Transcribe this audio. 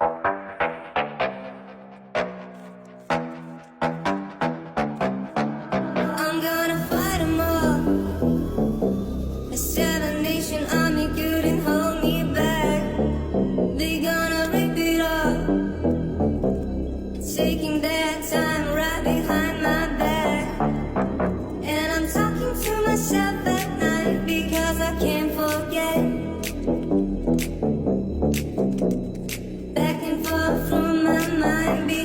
I'm gonna fight 'em all. A seven-nation army couldn't hold me back. They gonna rip it off, taking their time right behind my back. And I'm talking to myself at night because I can't forget. Back and forth through my mind.